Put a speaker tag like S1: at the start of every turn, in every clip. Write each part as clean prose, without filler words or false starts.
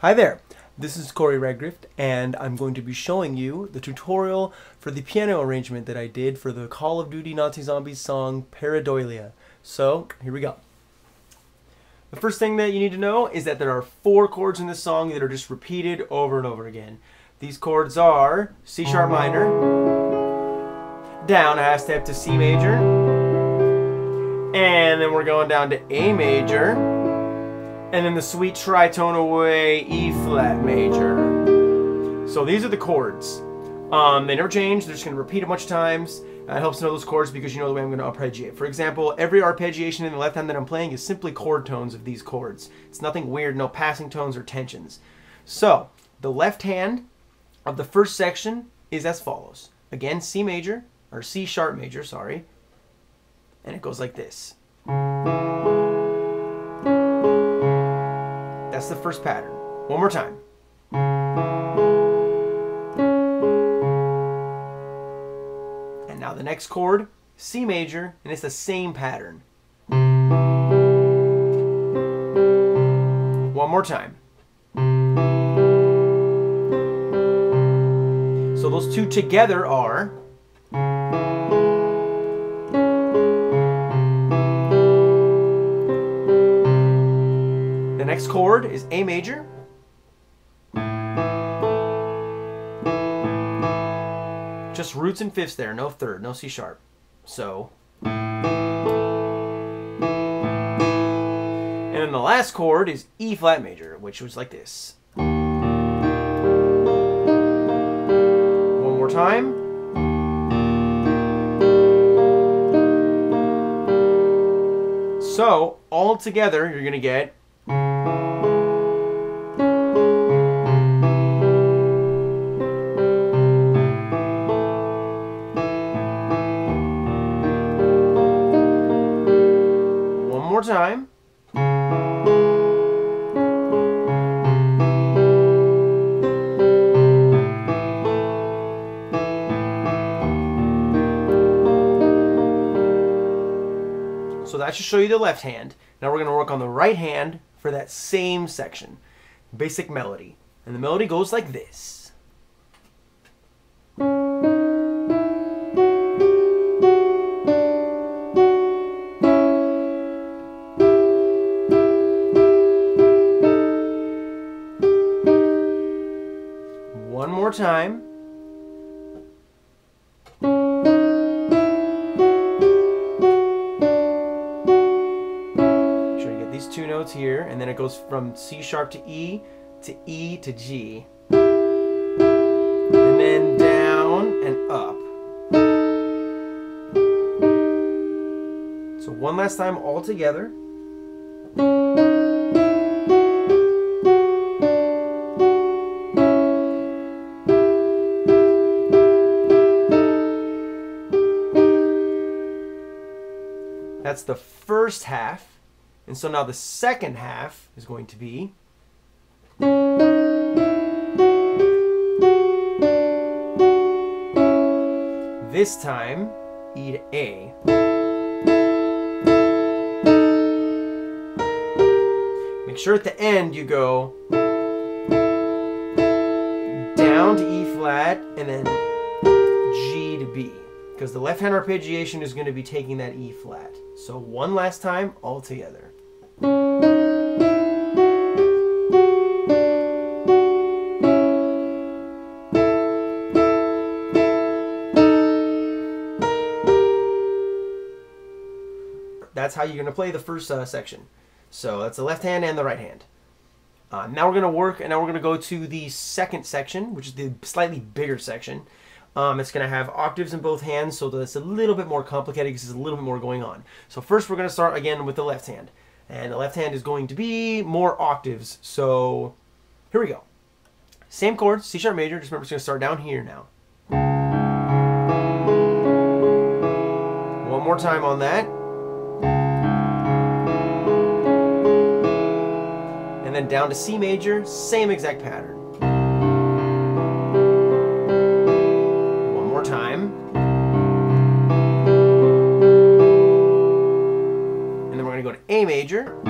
S1: Hi there, this is Corey Redgrift, and I'm going to be showing you the tutorial for the piano arrangement that I did for the Call of Duty Nazi Zombies song Pareidolia. So, here we go. The first thing that you need to know is that there are 4 chords in this song that are just repeated over and over again. These chords are C sharp minor, down a half step to C major, and then we're going down to A major, and then the sweet tritone away, E flat major. So these are the chords. They never change. They're just going to repeat a bunch of times. It helps to know those chords because you know the way I'm going to arpeggiate. For example, every arpeggiation in the left hand that I'm playing is simply chord tones of these chords. It's nothing weird, no passing tones or tensions. So the left hand of the first section is as follows. Again, C major, or C sharp major, sorry. And it goes like this. That's the first pattern. One more time. And now the next chord, C major, and it's the same pattern. One more time. So those two together are the next chord is A major. Just roots and fifths there, no third, no C sharp. So. And then the last chord is E flat major, which was like this. One more time. So, all together, you're going to get more time. So that should show you the left hand. Now we're going to work on the right hand for that same section. Basic melody. And the melody goes like this. One more time. Make sure you get these 2 notes here, and then it goes from C sharp to E to G. And then down and up. So one last time all together. That's the first half. And so now the second half is going to be this time E to A. Make sure at the end you go down to E flat and then G to B, because the left hand arpeggiation is going to be taking that E flat. So one last time, all together. That's how you're going to play the first section. So that's the left hand and the right hand. Now we're going to work, and now we're going to go to the second section, which is the slightly bigger section. It's going to have octaves in both hands, so that's a little bit more complicated because there's a little bit more going on. So first we're going to start again with the left hand. And the left hand is going to be more octaves. So here we go. Same chord, C sharp major, just remember it's going to start down here now. One more time on that. And then down to C major, same exact pattern. Time. And then we're going to go to A major.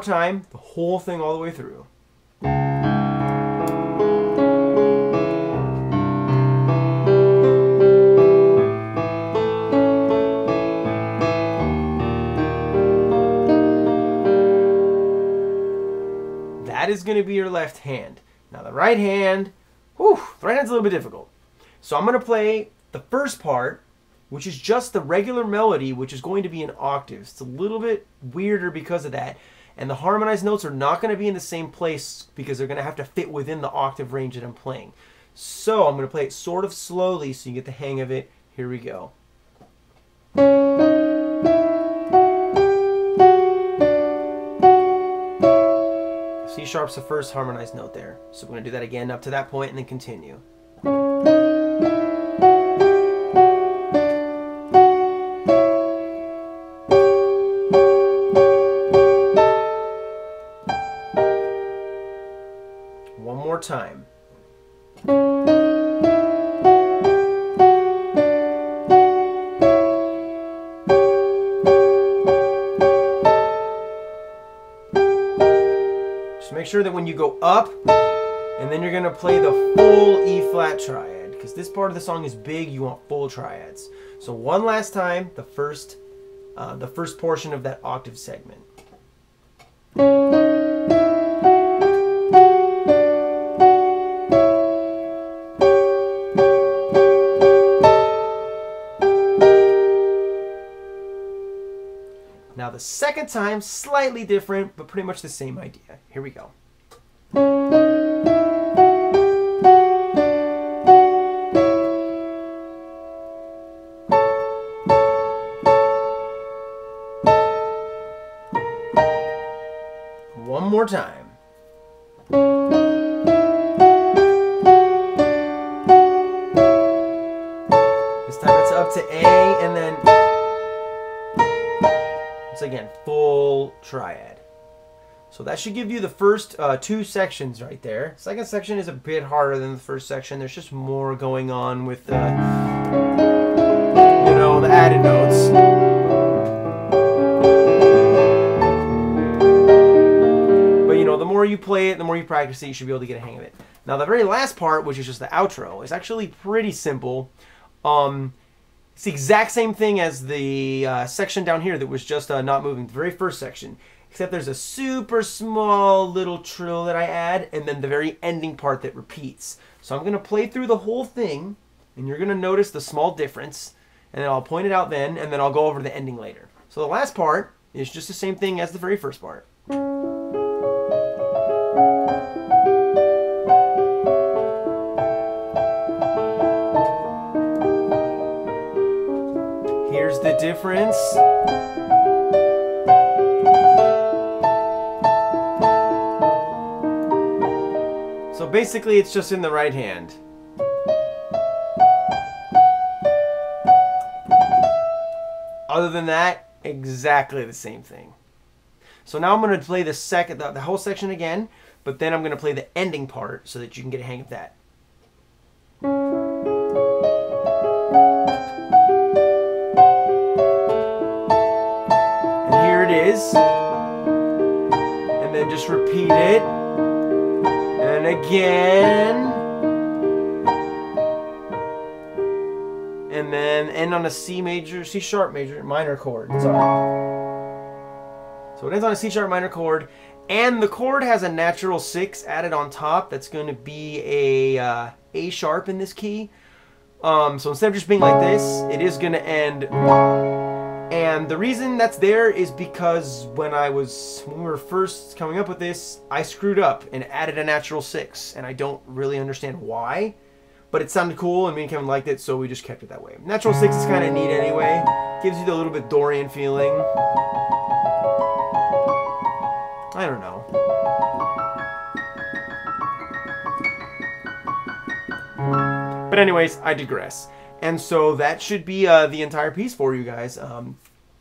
S1: time, the whole thing all the way through. That is going to be your left hand. Now the right hand, whew, the right hand's a little bit difficult. So I'm going to play the first part, which is just the regular melody, which is going to be in octaves. It's a little bit weirder because of that. And the harmonized notes are not going to be in the same place because they're going to have to fit within the octave range that I'm playing. So I'm going to play it sort of slowly so you get the hang of it. Here we go. C sharp's the first harmonized note there. So we're going to do that again up to that point and then continue. One more time. Just make sure that when you go up, and then you're going to play the full E flat triad, because this part of the song is big, you want full triads. So one last time, the first portion of that octave segment. Now the second time, slightly different, but pretty much the same idea. Here we go. One more time. This time it's up to A and then it's again full triad. So that should give you the first two sections right there. Second section is a bit harder than the first section. There's just more going on with the added notes. But the more you play it, the more you practice it, you should be able to get a hang of it. Now the very last part, which is just the outro, is actually pretty simple. It's the exact same thing as the section down here that was just not moving, the very first section. Except there's a super small little trill that I add, and then the very ending part that repeats. So I'm going to play through the whole thing, and you're going to notice the small difference, and then I'll point it out then, and then I'll go over the ending later. So the last part is just the same thing as the very first part. Here's the difference. So basically it's just in the right hand. Other than that, exactly the same thing. So now I'm going to play the whole section again, but then I'm going to play the ending part so that you can get a hang of that. And here it is. And then just repeat it. And again. And then end on a C sharp major, minor chord. Sorry. So it ends on a C sharp minor chord, and the chord has a natural 6 added on top. That's going to be a A sharp in this key. So instead of just being like this, it is going to end. And the reason that's there is because when we were first coming up with this, I screwed up and added a natural 6, and I don't really understand why. But it sounded cool, and me and Kevin liked it, so we just kept it that way. Natural 6 is kind of neat anyway. Gives you the little bit Dorian feeling. I don't know. But anyways, I digress. And so that should be the entire piece for you guys. I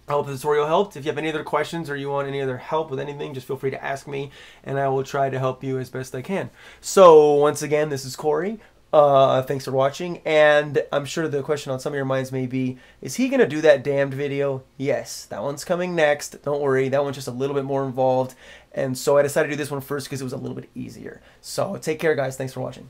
S1: hope the tutorial helped. If you have any other questions or you want any other help with anything, just feel free to ask me, and I will try to help you as best I can. So once again, this is Corey. Thanks for watching, and I'm sure the question on some of your minds may be, is he going to do that damned video? Yes, that one's coming next. Don't worry, that one's just a little bit more involved, and so I decided to do this one first because it was a little bit easier. So take care, guys. Thanks for watching.